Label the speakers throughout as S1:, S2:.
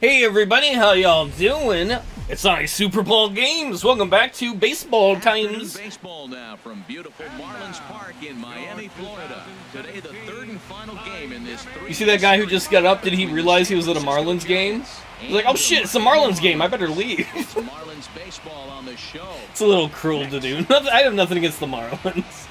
S1: Hey everybody, how y'all doing? It's Sony Super Bowl games. Welcome back to baseball times.
S2: Baseball now from beautiful Marlins Park in Miami, Florida. Today, the third and final game in this.
S1: You see that guy who just got up? Did he realize he was at a Marlins game? He's like, oh shit, it's a Marlins game. I better leave.
S2: It's Marlins baseball on the show.
S1: It's a little cruel to do. I have nothing against the Marlins.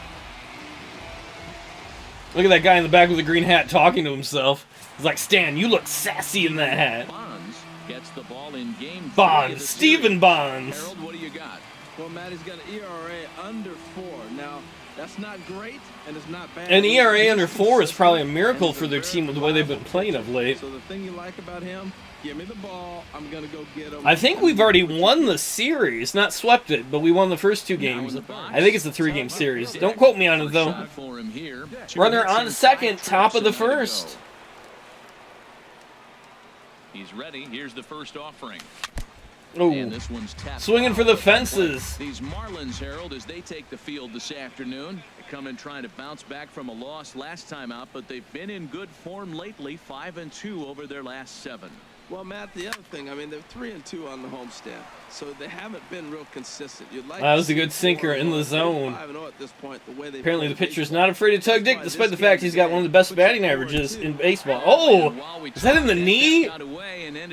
S1: Look at that guy in the back with the green hat talking to himself. He's like, Stan, you look sassy in that hat.
S2: Bonds gets the ball in game
S1: Bonds, Stephen Bonds.
S2: Harold, what do you got?
S3: Well, Matt, he's got an ERA under 4. Now, that's not great, and it's not bad.
S1: An ERA under 4 is probably a miracle for their team with the way they've been playing of late.
S3: So the thing you like about him, give me the ball, I'm going to go get him.
S1: I think we've already won the series. Not swept it, but we won the first 2 games. I think it's a 3-game series. Don't quote me on it, though. Runner on second, top of the first.
S2: He's ready. Here's the first offering.
S1: Oh,
S2: And this one's tapped
S1: swinging for the
S2: foul.
S1: fences.
S2: These Marlins, Harold, as they take the field this afternoon, they come in trying to bounce back from a loss last time out, but they've been in good form lately, 5-2 over their last 7.
S3: Well, Matt, the other thing, I mean, they're 3-2 on the homestand, so they haven't been real consistent. You'd like
S1: That was a good sinker in the zone.
S3: 5-0 at this point, the way they
S1: Apparently the
S3: play
S1: pitcher's
S3: baseball.
S1: not afraid of Tug Dick, despite the fact he's got one of the best batting averages in baseball. Oh, is that in the knee?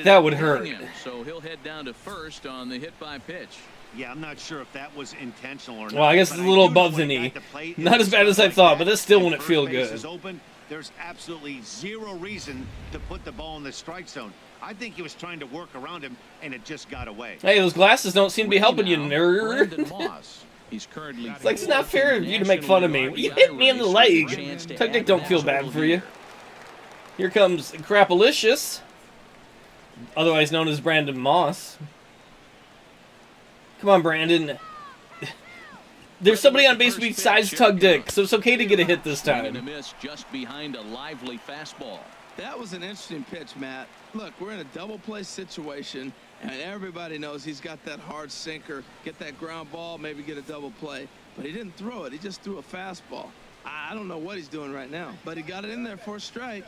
S1: That would hurt.
S2: So he'll head down to first on the hit by pitch.
S4: Yeah, I'm not sure if that was intentional or not.
S1: Well, I guess it's a little above the knee. Not as bad as I thought, but that still wouldn't feel good.
S4: There's absolutely zero reason to put the ball in the strike zone. I think he was trying to work around him, and it just got away.
S1: Hey, those glasses don't seem to be helping you, nerd.
S2: He's currently
S1: It's like, it's not fair of you to make fun of me. You hit me in the leg. Tug Dick don't feel bad for you. Here comes Crapalicious, otherwise known as Brandon Moss. Come on, Brandon. There's somebody on base besides Tug Dick, so it's okay to get a hit this time.
S2: Miss just behind a lively fastball.
S3: That was an interesting pitch, Matt. Look, we're in a double play situation, and everybody knows he's got that hard sinker, get that ground ball, maybe get a double play. But he didn't throw it. He just threw a fastball. I don't know what he's doing right now, but he got it in there for a strike.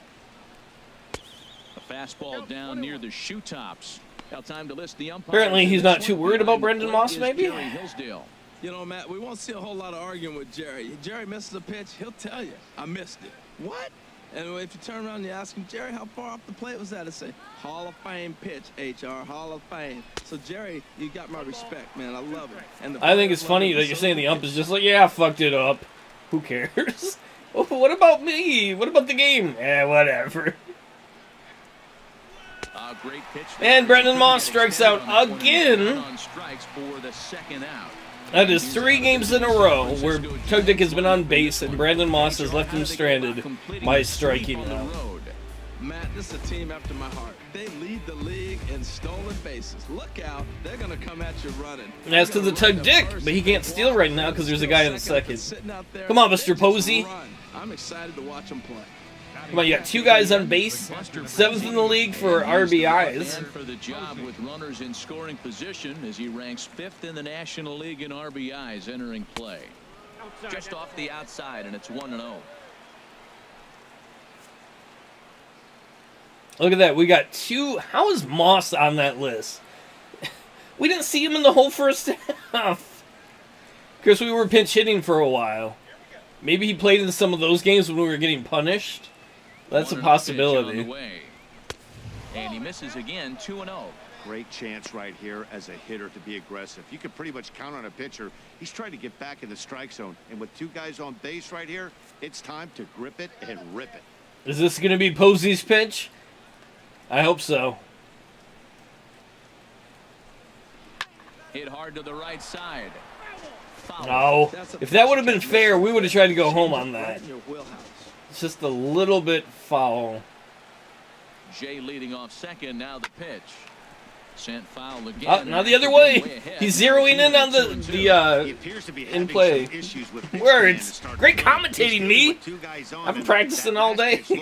S2: A fastball down near the shoe tops. Now time to list the umpire.
S1: Apparently he's not too worried about Brendan Moss, maybe?
S3: You know, Matt, we won't see a whole lot of arguing with Jerry. Jerry misses a pitch, he'll tell you, I missed it. What? And if you turn around and you ask him, Jerry, how far off the plate was that? He'll say, Hall of Fame pitch, HR, Hall of Fame. So, Jerry, you got my respect, man. I love it. And
S1: I think it's funny that you're saying the ump is just like, yeah, I fucked it up. Who cares? What about me? What about the game? Eh, whatever.
S2: Great pitch.
S1: And Brendan Moss strikes out again. That is 3 games in a row where Tug Dick has been on base and Brandon Moss has left him stranded by striking out.
S3: Matt, this is a team after my heart. They lead the league in stolen bases. Look out, they're going to come at you running.
S1: And as to the Tug Dick, but he can't steal right now because there's a guy in the second. Come on, Mr. Posey.
S3: I'm excited to watch him play.
S1: Come on, you got 2 guys on base, 7th in the league for RBIs.
S2: For the job with runners in scoring position as he ranks 5th in the National League in RBIs entering play. Just off the outside, and it's 1-0.
S1: Look at that. We got 2. How is Moss on that list? We didn't see him in the whole first half. Because we were pinch hitting for a while. Maybe he played in some of those games when we were getting punished. That's a possibility.
S2: And he misses again, 2-0.
S4: Great chance right here as a hitter to be aggressive. You can pretty much count on a pitcher. He's trying to get back in the strike zone. And with 2 guys on base right here, it's time to grip it and rip it.
S1: Is this going to be Posey's pitch? I hope so.
S2: Hit hard to the right side.
S1: No. If that would have been fair, we would have tried to go home on that. It's just a little bit foul.
S2: Jay leading off second. Now the pitch. Sent foul again.
S1: Oh, now the other way. He's zeroing in on the in play. Words. Great commentating, me. I've been practicing all day. Do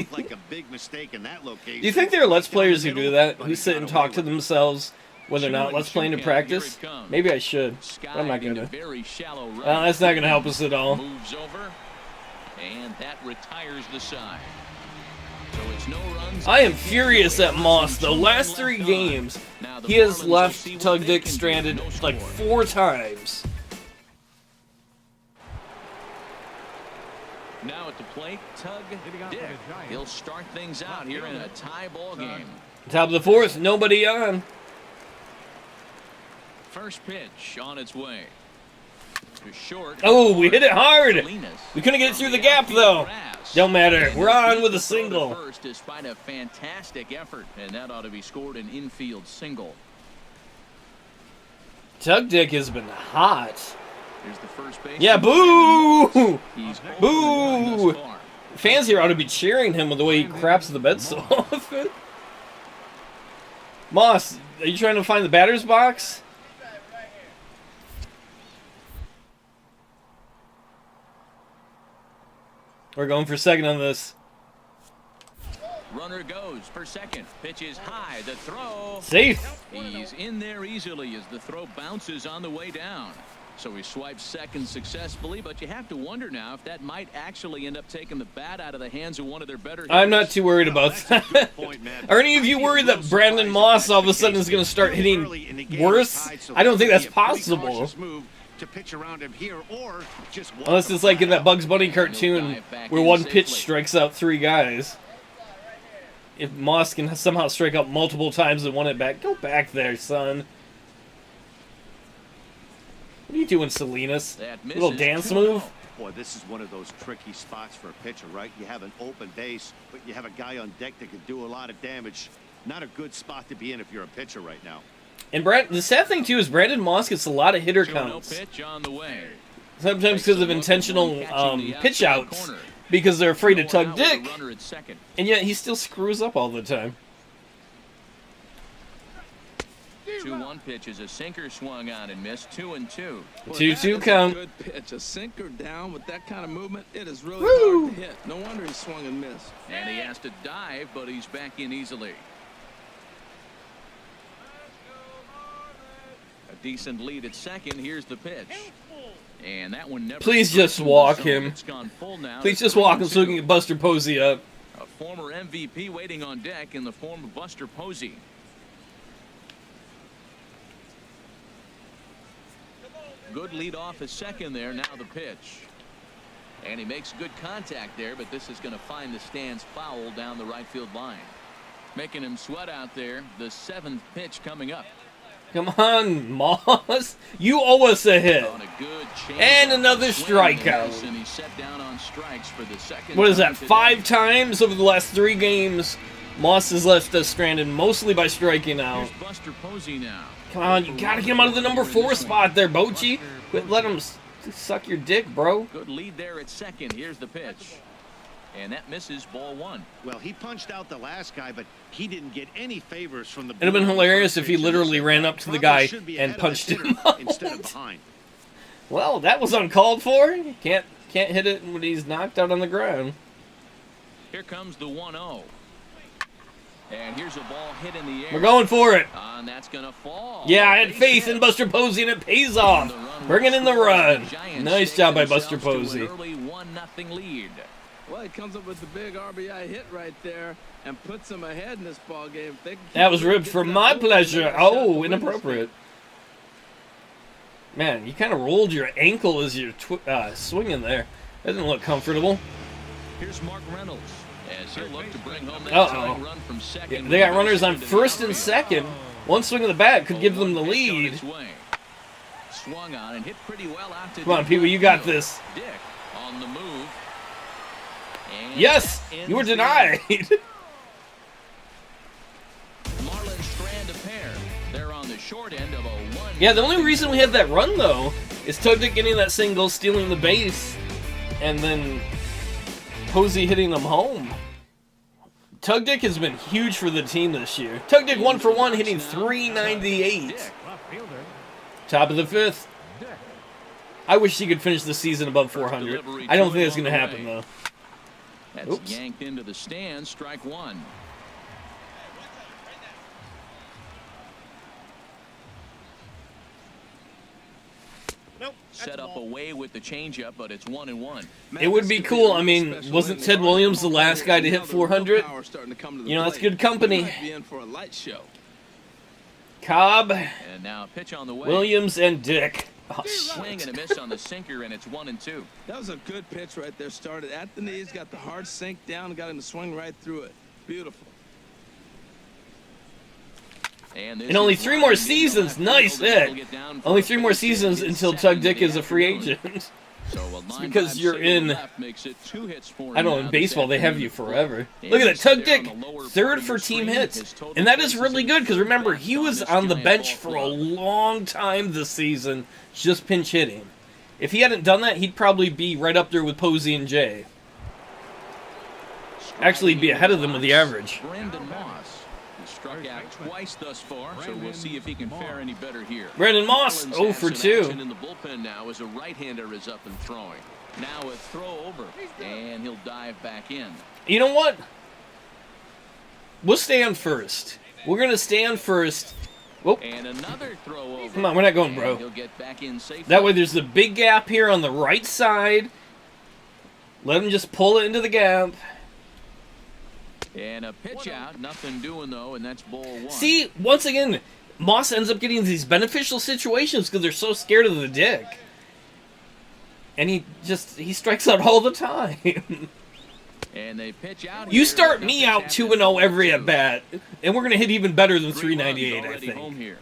S1: you think there are Let's Players who do that? Who sit and talk to themselves when they're not Let's Playing in practice? Maybe I should. But I'm not going to. Well, that's not going to help us at all.
S2: Moves over. And that retires the side. So it's no runs.
S1: I am furious at Moss. The last 3 games, he has left Tug Dick stranded like 4 times.
S2: Now at the plate, Tug Dick. He'll start things out here in a tie ball game.
S1: Top of the 4th, nobody on.
S2: First pitch on its way. To short.
S1: Oh, we hit it hard. We couldn't get it through the gap, though. Don't matter. We're on with a single.
S2: First, despite a fantastic effort, and that ought to be scored an infield single.
S1: Tug Dick has been hot.
S2: Here's the first base.
S1: Yeah, boo!
S2: He's
S1: Boo! Fans here ought to be cheering him with the way he craps the bed so often. Moss, are you trying to find the batter's box? We're going for second on this.
S2: Runner goes for second. Pitch is high. The throw.
S1: Safe.
S2: He's in there easily as the throw bounces on the way down. So he swipes second successfully, but you have to wonder now if that might actually end up taking the bat out of the hands of one of their better hitters.
S1: I'm not too worried about that. Are any of you worried that Brandon Moss all of a sudden is going to start hitting worse? I don't think that's possible. Unless it's like in that Bugs Bunny cartoon where one pitch strikes out 3 guys. If Moss can somehow strike out multiple times and 1 at bat, go back there, son. What are you doing, Salinas? Little dance move?
S4: Boy, this is one of those tricky spots for a pitcher, right? You have an open base, but you have a guy on deck that can do a lot of damage. Not a good spot to be in if you're a pitcher right now.
S1: And the sad thing, too, is Brandon Moss gets a lot of hitter counts. Sometimes because of intentional pitch outs, because they're afraid of Tug Dick, and yet he still screws up all the time.
S2: 2-1 pitch is a sinker swung on and missed. 2-2.
S1: 2-2 count.
S3: Good pitch, a sinker down with that kind of movement. It is really hard to hit. No wonder he swung and missed.
S2: And he has to dive, but he's back in easily. A decent lead at second. Here's the pitch. And that one never.
S1: Please just walk him. Please just walk him so we can get Buster Posey up.
S2: A former MVP waiting on deck in the form of Buster Posey. Good lead off at second there. Now the pitch. And he makes good contact there, but this is going to find the stands foul down the right field line. Making him sweat out there. The 7th pitch coming up.
S1: Come on, Moss. You owe us a hit. And another strikeout.
S2: And he's set down on strikes for the second.
S1: What is that, 5 times over the last 3 games? Moss has left us stranded mostly by striking out.
S2: Here's Buster Posey now.
S1: Come on, you gotta get him out of the number 4 spot there, Bochy. Quit letting him suck your dick, bro.
S2: Good lead there at second. Here's the pitch. And that misses, ball 1.
S4: Well, he punched out the last guy, but he didn't get any favors from the.
S1: It'd have been hilarious if he literally ran up to the guy and punched him out.
S4: Instead of behind.
S1: Well, that was uncalled for. Can't hit it when he's knocked out on the ground.
S2: Here comes the 1-0. And here's a ball hit in the air.
S1: We're going for it.
S2: And that's going to fall.
S1: Yeah, I had faith in Buster Posey, and it pays off. Bringing in the run. Nice job by Buster Posey.
S2: Early 1-0 lead.
S3: Well, he comes up with the big RBI hit right there and puts them ahead in this ball game.
S1: That was ripped for my pleasure. Oh, inappropriate. Man, you kind of rolled your ankle as you're swinging there. That didn't look comfortable.
S2: Here's Mark Reynolds as he'll look to bring home that
S1: tying
S2: run from second.
S1: Yeah, they got runners on first and second. One swing of the bat could give them the lead.
S2: Swung on and hit pretty well out to.
S1: Come on, people, you got this.
S2: Dick on the move. And
S1: yes, you were denied.
S2: Marlins strand a pair. They're on the short end of a 1.
S1: Yeah, the only reason we had that run, though, is Tug Dick getting that single, stealing the base, and then Posey hitting them home. Tug Dick has been huge for the team this year. Tug Dick 1 for 1, hitting .398. Top of the 5th. I wish he could finish the season above 400. I don't think that's going to happen, though.
S2: That's yanked into the stands. Strike 1. set up away with the changeup, but it's 1-1.
S1: It would be cool. I mean, wasn't Ted Williams the last guy to hit 400? You know, that's good company. Cobb,
S2: And now a pitch on the way.
S1: Williams, and Dick. Oh,
S2: Swing and a miss on the sinker, and it's 1-2.
S3: That was a good pitch right there. Started at the knees, got the hard sink down, and got him to swing right through it. Beautiful.
S1: And only 3 more seasons. Nice hit. Only 3 more seasons until Tug Dick is a free agent. It's because you're in, I don't know, in baseball they have you forever. Look at that, Tug Dick, 3rd for team hits. And that is really good because remember, he was on the bench for a long time this season, just pinch hitting. If he hadn't done that, he'd probably be right up there with Posey and Jay. Actually, he'd be ahead of them with the average.
S2: Struck out twice thus far, so we'll see if he can fare any better here.
S1: Brandon Moss, 0 for 2.
S2: In the bullpen now as a right-hander is up and throwing. Now a throw over, and he'll dive back in.
S1: You know what? We'll stay on first. We're going to stay on first. Whoop.
S2: And another throw over.
S1: Come on, we're not going, bro.
S2: He'll get back in safely.
S1: That way there's a big gap here on the right side. Let him just pull it into the gap.
S2: And a pitch out, nothing doing though, and that's ball 1.
S1: See, once again, Moss ends up getting these beneficial situations because they're so scared of the Dick. And he strikes out all the time.
S2: And they pitch out.
S1: You start me out 2-0 every at bat, and we're going to hit even better than 398, I think.
S2: Home here.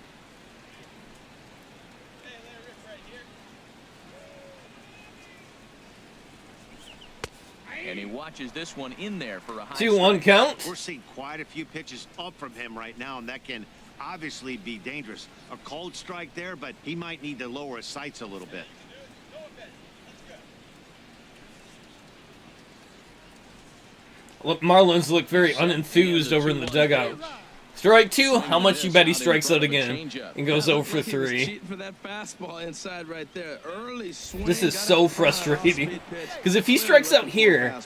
S2: And he watches this one in there for a high
S1: 2-1 count.
S4: We're seeing quite a few pitches up from him right now, and that can obviously be dangerous. A cold strike there, but he might need to lower his sights a little bit.
S1: Look, Marlins look very unenthused over in the dugout. Strike 2. How much you bet he strikes out again and goes 0 for 3? This is so frustrating. Because if he strikes out here,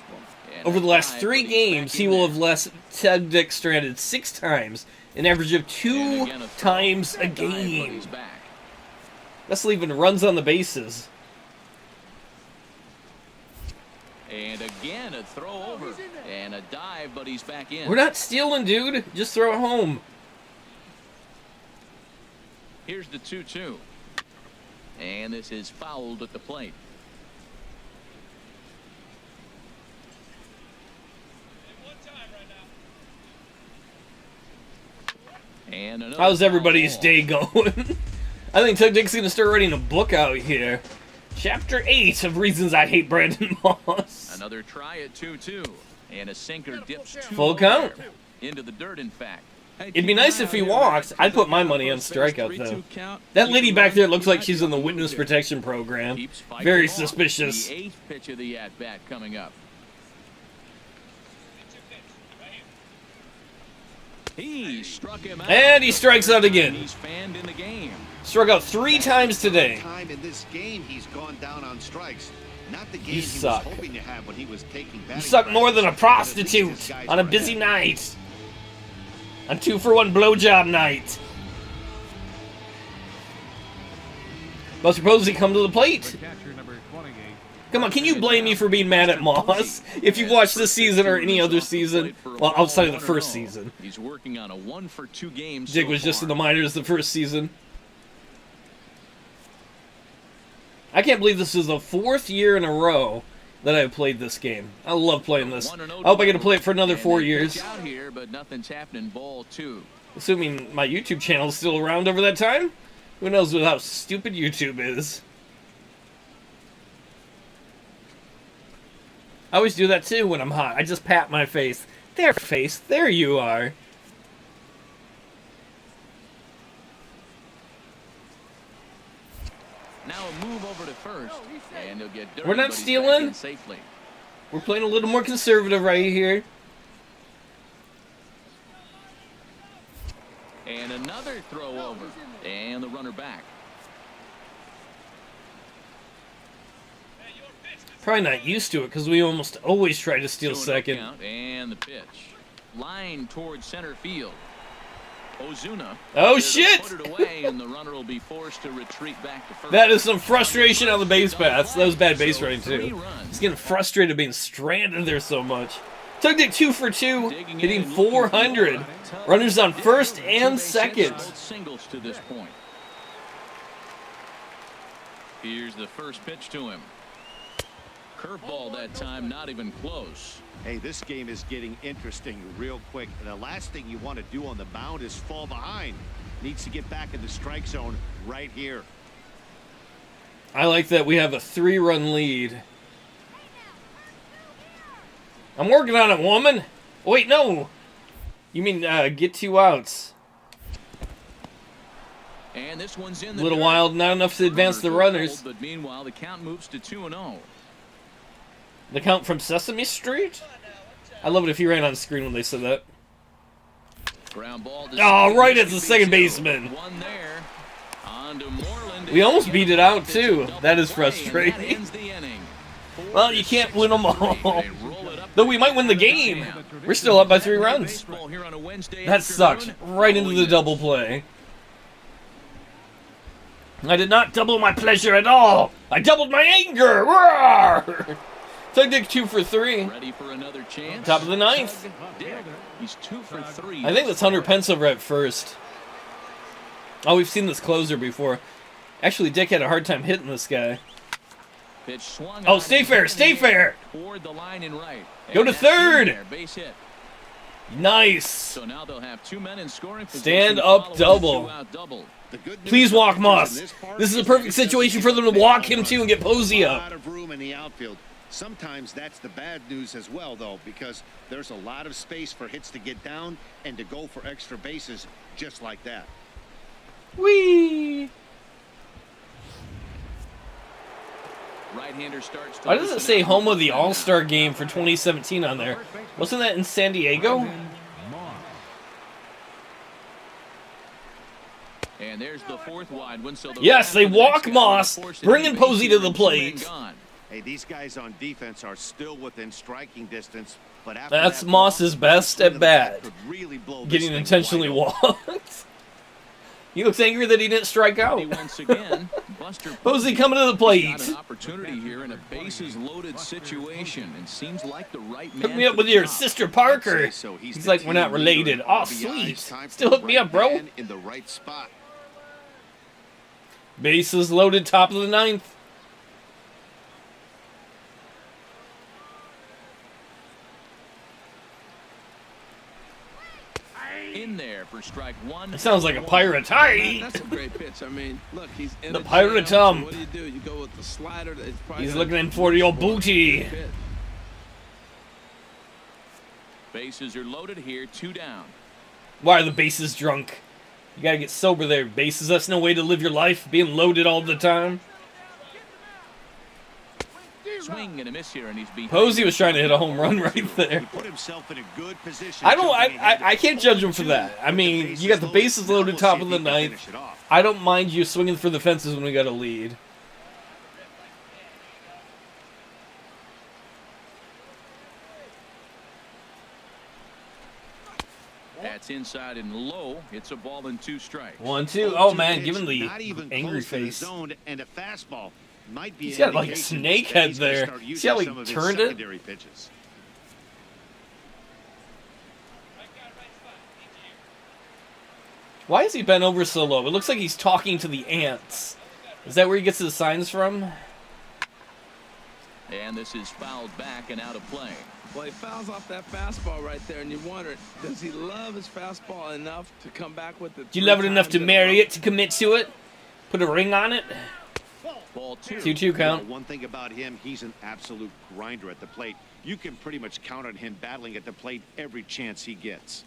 S1: over the last 3 games, he will have left Tug Dick stranded 6 times, an average of 2 times a game. That's leaving runs on the bases.
S2: And again, a throw over and a dive, but he's back in.
S1: We're not stealing, dude. Just throw it home.
S2: Here's the 2-2. And this is fouled at the plate. And
S1: how's everybody's day going? I think Tug Dick's going to start writing a book out here. Chapter 8 of Reasons I Hate Brandon Moss.
S2: Another try at 2-2. And a sinker dips 2
S1: full count.
S2: Into the dirt, in fact.
S1: It'd be nice if he walks. I'd put my money on strikeout, though. That lady back there looks like she's in the witness protection program. Very suspicious.
S2: The 8th pitch of the at-bat coming up. He struck him out.
S1: And he strikes out again.
S2: He's fanned in the game.
S1: Struck out 3 times today.
S4: Time in this game he's gone down on strikes. Not the game
S1: You suck.
S4: He was hoping to have when he was taking batting
S1: You suck more than a
S4: practice.
S1: prostitute on a busy night. On 2-for-1 blowjob night. Buster Posey come to the plate. Come on, can you blame me for being mad at Moss? If you've watched this season or any other season, well, outside of the first season.
S2: He's working on a 1-for-2 game.
S1: Dick was just in the minors the first season. I can't believe this is the 4th year in a row that I've played this game. I love playing this. I hope I get to play it for another 4 years.
S2: Out here, but nothing's happening. Ball 2.
S1: Assuming my YouTube channel is still around over that time. Who knows how stupid YouTube is. I always do that too when I'm hot. I just pat my face. There you are.
S2: Now a move over to first, and he'll get dirty,
S1: We're not
S2: but he's
S1: stealing.
S2: back in safely.
S1: We're playing a little more conservative right here.
S2: And another throw over, and the runner back.
S1: Probably not used to it because we almost always try to steal
S2: 2-0
S1: second.
S2: count, and the pitch. Line towards center field. Ozuna.
S1: Oh, shit!
S2: Put it away, and the runner will be forced to retreat back to first.
S1: That is some frustration on the base paths. That was bad base running, too. He's getting frustrated being stranded there so much. Tug Dick 2 for 2, hitting 400. Runners on first and second.
S2: Singles to this point. Here's the first pitch to him. Curveball that time, not even close.
S4: Hey, this game is getting interesting real quick. And the last thing you want to do on the mound is fall behind. Needs to get back in the strike zone right here.
S1: I like that we have a 3-run lead. I'm working on it, woman. Wait, no. You mean get 2 outs.
S2: And this one's in
S1: A
S2: the
S1: little wild, not enough to advance the runners.
S2: But meanwhile, the count moves to 2-0.
S1: The count from Sesame Street? I love it if he ran on screen when they said that.
S2: Ground ball
S1: Oh, right at the second baseman.
S2: One there. On to Moreland.
S1: We almost beat it out, too. That is frustrating. Well, you can't win them all. Though we might win the game. We're still up by 3 runs. That sucked. Right into the double play. I did not double my pleasure at all. I doubled my anger. Roar! Tug Dick 2 for 3.
S2: Ready for another chance.
S1: Top of the 9th.
S2: He's 2 for 3.
S1: I think that's Hunter Pence over at first. Oh, we've seen this closer before. Actually, Dick had a hard time hitting this guy.
S2: Pitch swung
S1: Oh, stay fair, stay fair.
S2: Toward the line and right.
S1: Go to third.
S2: Base hit.
S1: Nice.
S2: So now they'll have 2 men in scoring position.
S1: Stand up double. Please walk Moss. This is a perfect situation for them to walk him too and get Posey up.
S4: A lot of room in the outfield. Sometimes that's the bad news as well, though, because there's a lot of space for hits to get down and to go for extra bases just like that.
S1: Whee!
S2: Right-hander starts.
S1: Why does it say home of the All-Star Game for 2017 on there? Wasn't that in San Diego?
S2: And there's the 4th wide one. So
S1: yes, they walk Moss, bringing Posey to the plate.
S4: Hey, these guys on defense are still within striking distance, but after
S1: that's
S4: that,
S1: Moss's best at bat.
S4: Really
S1: getting intentionally walked. He looks angry that he didn't strike out.
S2: Once again,
S1: Posey coming to the plate.
S2: Got an opportunity here in a bases-loaded situation, and seems like the right man.
S1: Hook me up with your sister Parker. He's like, we're not related. Oh, sweet. Still hook me up, bro.
S4: In the right spot.
S1: Bases loaded, top of the 9th.
S2: In there for strike 1.
S1: It sounds like a pirate. Hi!
S3: That's a great pitch. I mean, look, he's in
S1: the pirate
S3: jam.
S1: What
S3: do? You go with the slider.
S1: He's looking in for your booty.
S2: Bases are loaded here, 2 down.
S1: Why are the bases drunk? You gotta get sober there, bases. That's no way to live your life, being loaded all the time.
S2: Swing and a miss here, and he's beat.
S1: Posey was trying to hit a home run right there.
S4: He put himself in a good position.
S1: I can't judge him for that. I mean, you got the bases loaded, top of the 9th. I don't mind you swinging for the fences when we got a lead.
S2: That's inside and low. It's a ball and 2 strikes.
S1: 1-2. Oh man, give him the angry face.
S4: And a fastball.
S1: He's got like a snake head there. See how he turned it? Why is he bent over so low? It looks like he's talking to the ants. Is that where he gets his signs from?
S2: And this is fouled back and out of play.
S3: Well, he fouls off that fastball right there, and you wonder, does he love his fastball enough to come back with it?
S1: Do you love it enough to marry it, to commit to it? Put a ring on it?
S2: Ball 2.
S1: 2-2 count.
S4: One thing about him, he's an absolute grinder at the plate. You can pretty much count on him battling at the plate every chance he gets.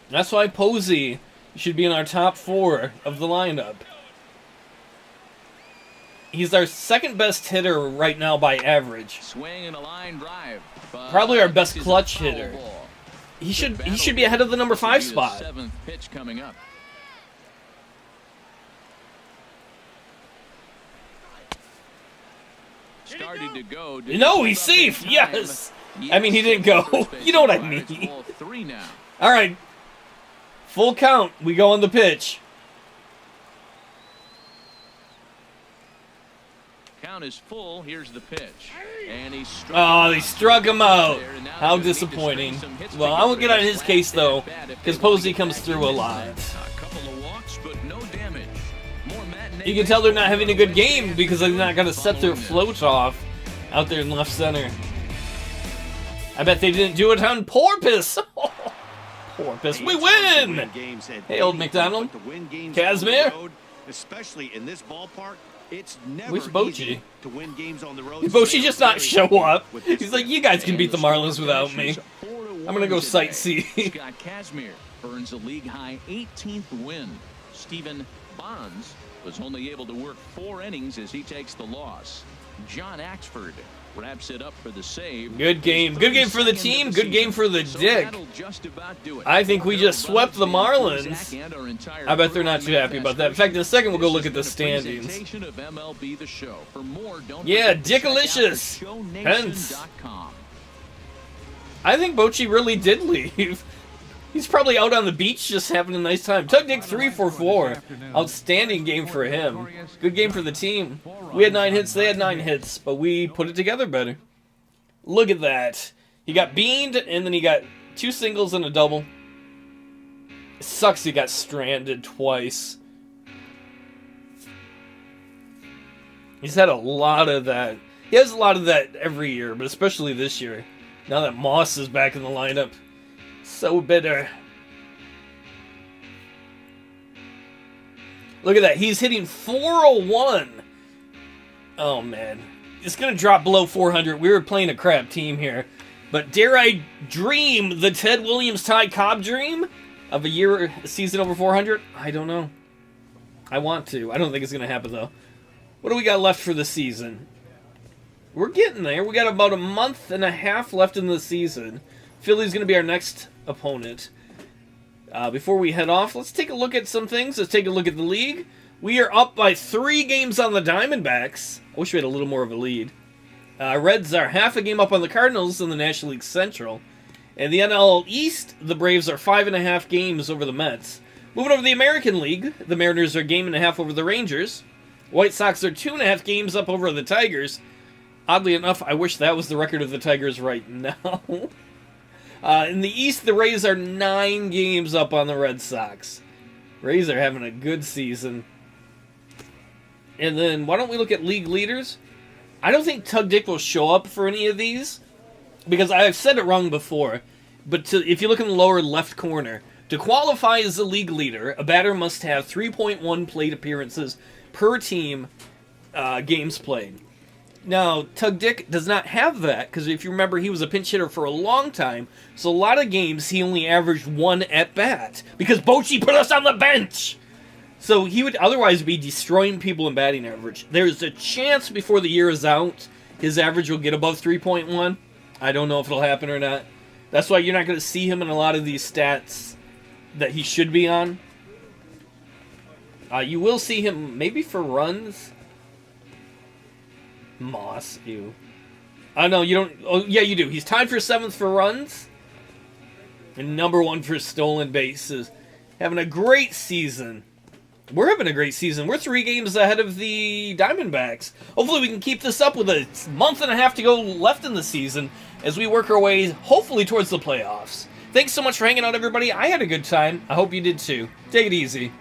S1: That's why Posey should be in our top 4 of the lineup. He's our second best hitter right now by average.
S2: Swing and a line drive.
S1: Probably our best clutch hitter. He should be ahead of the number 5 spot.
S2: 7th pitch coming up. Started to go.
S1: No, he's safe. Yes. I mean, he didn't go. You know what I mean.
S2: Three now.
S1: All right. Full count. We go on the pitch.
S2: Count is full. Here's the pitch. And he struck
S1: Oh, they struck him out. How disappointing. Well, I won't get on his case, though, because Posey comes through a lot.
S2: A couple of walks, but no damage. More matinee
S1: You can tell they're not having a good game because they're not going to set their float off out there in left center. I bet they didn't do it on Porpoise. Porpoise, we win! Hey, old McDonald. Casimir.
S4: Especially in this ballpark, it's
S1: Where's
S4: never
S1: Bochy?
S4: easy to win games on the road.
S1: Bochy just not show up. He's like, you guys can beat the Marlins without me. I'm going to go sightsee.
S2: Scott Casimir earns a league-high 18th win. Stephen Bonds was only able to work 4 innings as he takes the loss. John Axford wraps it up for the save.
S1: Good game. Good game for the team. Good game for the Dick. I think we just swept the Marlins. I bet they're not too happy about that. In fact, in a second, we'll go look at the standings. Yeah, Dickalicious. Hence. I think Bochy really did leave. He's probably out on the beach just having a nice time. Tug Dick 3 for 4. Outstanding game for him. Good game for the team. We had 9 hits, they had 9 hits, but we put it together better. Look at that. He got beamed, and then he got 2 singles and a double. It sucks he got stranded twice. He's had a lot of that. He has a lot of that every year, but especially this year. Now that Moss is back in the lineup. So bitter. Look at that. He's hitting 401. Oh, man. It's going to drop below 400. We were playing a crap team here. But dare I dream the Ted Williams Ty Cobb dream of a season over 400? I don't know. I want to. I don't think it's going to happen, though. What do we got left for the season? We're getting there. We got about a month and a half left in the season. Philly's going to be our next opponent. Before we head off, let's take a look at some things. Let's take a look at the league. We are up by 3 games on the Diamondbacks. I wish we had a little more of a lead. Reds are half a game up on the Cardinals in the National League Central. And the NL East, the Braves are 5.5 games over the Mets. Moving over to the American League, the Mariners are 1.5 games over the Rangers. White Sox are 2.5 games up over the Tigers. Oddly enough, I wish that was the record of the Tigers right now. In the East, the Rays are 9 games up on the Red Sox. Rays are having a good season. And then, why don't we look at league leaders? I don't think Tug Dick will show up for any of these, because I've said it wrong before. But if you look in the lower left corner, to qualify as a league leader, a batter must have 3.1 plate appearances per team games played. Now, Tug Dick does not have that, because if you remember, he was a pinch hitter for a long time, so a lot of games he only averaged 1 at-bat, because Bochy put us on the bench! So he would otherwise be destroying people in batting average. There's a chance before the year is out, his average will get above 3.1. I don't know if it'll happen or not. That's why you're not going to see him in a lot of these stats that he should be on. You will see him maybe for runs. Moss, ew. No, you don't. Oh, yeah, you do. He's tied for 7th for runs. And number 1 for stolen bases. Having a great season. We're having a great season. We're 3 games ahead of the Diamondbacks. Hopefully we can keep this up with a month and a half to go left in the season as we work our way, hopefully, towards the playoffs. Thanks so much for hanging out, everybody. I had a good time. I hope you did too. Take it easy.